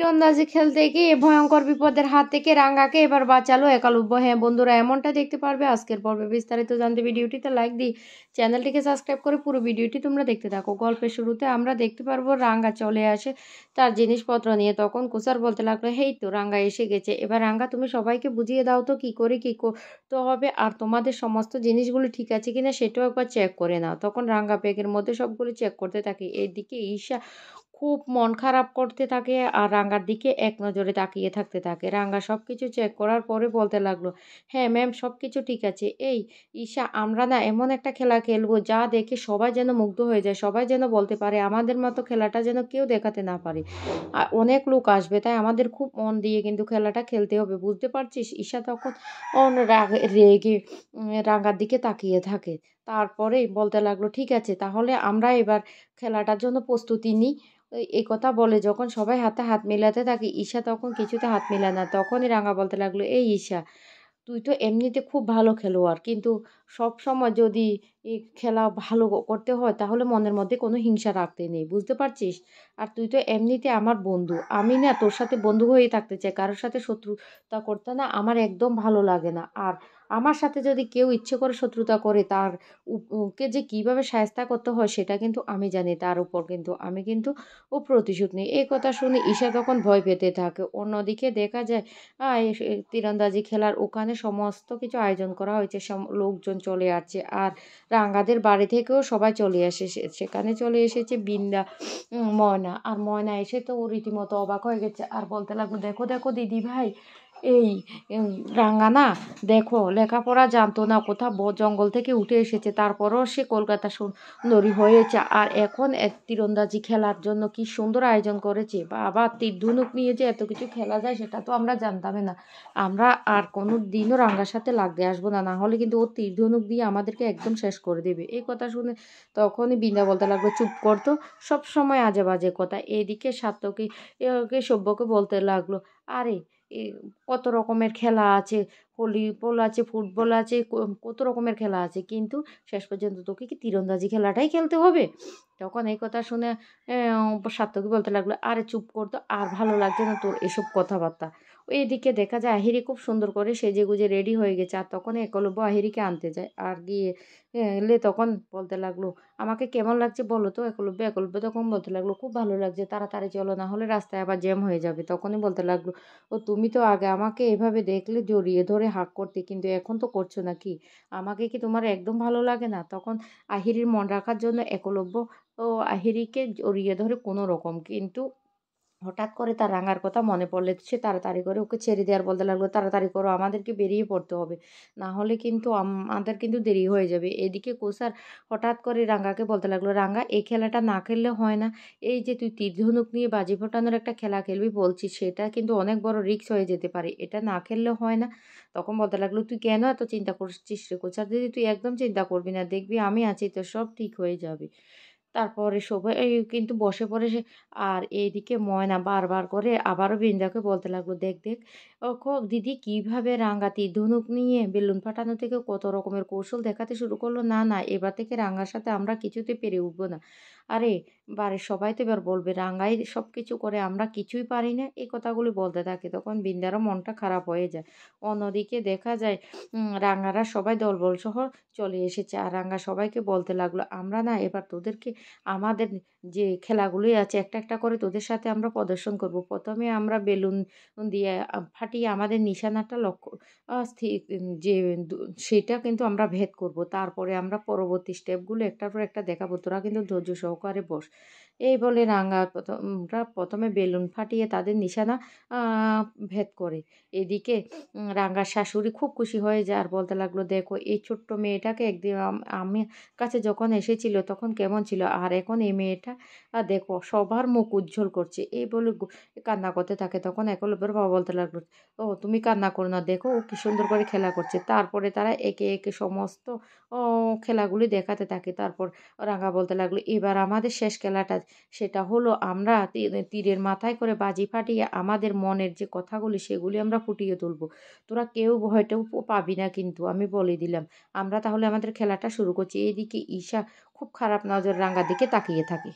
তীরন্দাজি খেলতে গিয়ে ভয়ঙ্কর বিপদের হাত থেকে রাঙ্গাকে এবার বাঁচালো একালব্য। হ্যাঁ বন্ধুরা, এমনটা দেখতে পারবে আজকের পর্বে। বিস্তারিত জানতে ভিডিওটিতে লাইক দিয়ে চ্যানেলটিকে সাবস্ক্রাইব করে পুরো ভিডিওটি তোমরা দেখতে থাকো। গল্পের শুরুতে আমরা দেখতে পারবো রাঙ্গা চলে আসে তার জিনিসপত্র নিয়ে। তখন কুসার বলতে লাগলো, হেই তো রাঙ্গা এসে গেছে। এবার রাঙ্গা তুমি সবাইকে বুঝিয়ে দাও তো কি করে কি করতে হবে, আর তোমাদের সমস্ত জিনিসগুলো ঠিক আছে কিনা সেটাও একবার চেক করে নাও। তখন রাঙ্গা ব্যাগের মধ্যে সবগুলো চেক করতে থাকে। এইদিকে ঈশা খুব মন খারাপ করতে থাকে আর রাঙ্গার দিকে এক নজরে তাকিয়ে থাকতে থাকে। রাঙ্গা সব কিছু চেক করার পরে বলতে লাগলো, হ্যাঁ ম্যাম সব কিছু ঠিক আছে। এই ঈশা, আমরা না এমন একটা খেলা খেলবো যা দেখে সবাই যেন মুগ্ধ হয়ে যায়, সবাই যেন বলতে পারে আমাদের মতো খেলাটা যেন কেউ দেখাতে না পারে। আর অনেক লোক আসবে, তাই আমাদের খুব মন দিয়ে কিন্তু খেলাটা খেলতে হবে, বুঝতে পারছিস? ঈশা তখন রেগে রাঙ্গার দিকে তাকিয়ে থাকে। তারপরেই বলতে লাগলো, ঠিক আছে তাহলে আমরা এবার খেলাটার জন্য প্রস্তুতি নিই। এই কথা বলে যখন সবাই হাতে হাত মেলাতে থাকে, ঈশা তখন কিছুতে হাত মেলায় না। তখনই রাঙা বলতে লাগলো, এই ঈশা, তুই তো এমনিতে খুব ভালো খেলোয়াড়, কিন্তু সব সময় যদি এই খেলা ভালো করতে হয় তাহলে মনের মধ্যে কোনো হিংসা রাখতে নেই, বুঝতে পারছিস? আর তুই তো এমনিতে আমার বন্ধু, আমি না তোর সাথে বন্ধু হয়েই থাকতে চাই, কারোর সাথে শত্রুতা করতে না আমার একদম ভালো লাগে না। আর আমার সাথে যদি কেউ ইচ্ছে করে শত্রুতা করে তার ওকে যে কিভাবে শায়েস্তা করতে হয় সেটা কিন্তু আমি জানি, তার উপর কিন্তু আমি কিন্তু ও প্রতিশোধ নিই। এই কথা শুনে ঈশা তখন ভয় পেতে থাকে। অন্যদিকে দেখা যায় তীরন্দাজি খেলার ওখানে সমস্ত কিছু আয়োজন করা হয়েছে, লোকজন চলে আসছে আর রাঙ্গাদের বাড়ি থেকেও সবাই চলে আসে। সেখানে চলে এসেছে বিন্দা, ময়না। আর ময়না এসে তো ও রীতিমতো অবাক হয়ে গেছে আর বলতে লাগলো, দেখো দেখো দিদি ভাই, এই রাঙ্গা না, দেখো লেখাপড়া জানতো না, কোথাও জঙ্গল থেকে উঠে এসেছে, তারপরও সে কলকাতা সুন্দরী হয়েছে আর এখন এক তীরন্দাজি খেলার জন্য কি সুন্দর আয়োজন করেছে। বাবা, তীর ধনুক নিয়ে যে এত কিছু খেলা যায় সেটা তো আমরা জানতামই না। আমরা আর কোনো দিনও রাঙ্গার সাথে লাগতে আসবো না, না হলে কিন্তু ও তীর ধনুক দিয়ে আমাদেরকে একদম শেষ করে দেবে। এই কথা শুনে তখনই বিন্দা বলতে লাগলো, চুপ করতো, সব সময় আজে বাজে কথা। এদিকে সাত্যকী সভ্যকে বলতে লাগলো, আরে কত রকমের খেলা আছে, ভলিবল আছে, ফুটবল আছে, কত রকমের খেলা আছে, কিন্তু শেষ পর্যন্ত তোকে কি তীরন্দাজি খেলাটাই খেলতে হবে? তখন এই কথা শুনে সাত্যকী বলতে লাগলো, আরে চুপ করতো, আর ভালো লাগছে না তোর এসব কথাবার্তা। এইদিকে দেখা যায় আহিরি খুব সুন্দর করে সেজে গুজে রেডি হয়ে গেছে আর তখন একলব্য আহিরিকে আনতে যায় আর গিয়ে এলে তখন বলতে লাগলো, আমাকে কেমন লাগছে বলো তো একলব্য। একলব্য তখন বলতে লাগলো, খুব ভালো লাগছে, তাড়াতাড়ি চলো না হলে রাস্তায় আবার জ্যাম হয়ে যাবে। তখনই বলতে লাগলো, ও তুমি তো আগে আমাকে এভাবে দেখলে জড়িয়ে ধরে হাঁক করতে, কিন্তু এখন তো করছো না কি? আমাকে কি তোমার একদম ভালো লাগে না? তখন আহিরির মন রাখার জন্য একলব্য ও আহিরিকে জড়িয়ে ধরে কোনো রকম, কিন্তু হঠাৎ করে তার রাঙার কথা মনে পড়লে সে তাড়াতাড়ি করে ওকে ছেড়ে দেওয়ার বলতে লাগলো, তাড়াতাড়ি করো, আমাদেরকে বেরিয়ে পড়তে হবে, না হলে কিন্তু আমাদের কিন্তু দেরি হয়ে যাবে। এদিকে কোসার হঠাৎ করে রাঙ্গাকে বলতে লাগলো, রাঙ্গা এই খেলাটা না খেললে হয় না। এই যে তুই তীর ধনুক নিয়ে বাজি ফোটানোর একটা খেলা খেলবি বলছিস, সেটা কিন্তু অনেক বড় রিস্ক হয়ে যেতে পারে, এটা না খেললে হয় না। তখন বলতে লাগলো, তুই কেন এত চিন্তা করছিস রে কোসার দিদি, তুই একদম চিন্তা করবি না, দেখবি আমি আছি তো, সব ঠিক হয়ে যাবে। তারপরে সবাই কিন্তু বসে পড়ে সে। আর এইদিকে ময়না বারবার করে আবারও বৃন্দাকে বলতে লাগলো, দেখ দেখ দিদি কিভাবে রাঙ্গাতি ধনুক নিয়ে বেলুন ফাটানো থেকে কত রকমের কৌশল দেখাতে শুরু করলো। না না, এবার থেকে রাঙ্গার সাথে আমরা কিছুতে পেরে উঠবো না। আরে বাড়ির সবাই তো এবার বলবে রাঙ্গাই সব কিছু করে, আমরা কিছুই পারি না। এই কথাগুলি বলতে থাকে, তখন বৃন্দারও মনটা খারাপ হয়ে যায়। অন্যদিকে দেখা যায় রাঙ্গারা সবাই দলবল সহ চলে এসেছে আর রাঙ্গা সবাইকে বলতে লাগলো, আমরা না এবার তোদেরকে আমাদের যে খেলাগুলি আছে একটা একটা করে তোদের সাথে আমরা প্রদর্শন করব। প্রথমে আমরা বেলুন দিয়ে ফাটিয়ে আমাদের নিশানাটা লক্ষ্য যে সেটা কিন্তু আমরা ভেদ করব। তারপরে আমরা পরবর্তী স্টেপগুলো একটার পর একটা দেখাবো, তোরা কিন্তু ধৈর্য সহকারে বস। এই বলে প্রথমে বেলুন ফাটিয়ে তাদের নিশানা ভেদ করে। এদিকে রাঙ্গার শাশুড়ি খুব খুশি হয়ে যায় আর বলতে লাগলো, দেখো এই ছোট্ট মেয়েটাকে একদিন আমি কাছে যখন এসেছিল তখন কেমন ছিল, আর এখন এই মেয়েটা দেখো সবার মুখ উজ্জ্বল করছে। এই বলে কান্না করতে থাকে। তখন একলব্যের বাবা বলতে লাগলো, ও তুমি কান্না করো না, দেখো ও কি সুন্দর করে খেলা করছে। তারপরে তারা একে একে সমস্ত খেলাগুলি দেখাতে থাকে। তারপর রাঙা বলতে লাগলো, এবার আমাদের শেষ খেলাটা, সেটা হলো আমরা তীরের মাথায় করে বাজি ফাটিয়ে আমাদের মনের যে কথাগুলি সেগুলি আমরা ফুটিয়ে তুলবো। তোরা কেউ ভয়টাও পাবি না, কিন্তু আমি বলে দিলাম। আমরা তাহলে আমাদের খেলাটা শুরু করছি। এইদিকে ঈশা খুব খারাপ নজর রাঙ্গার দিকে তাকিয়ে থাকে।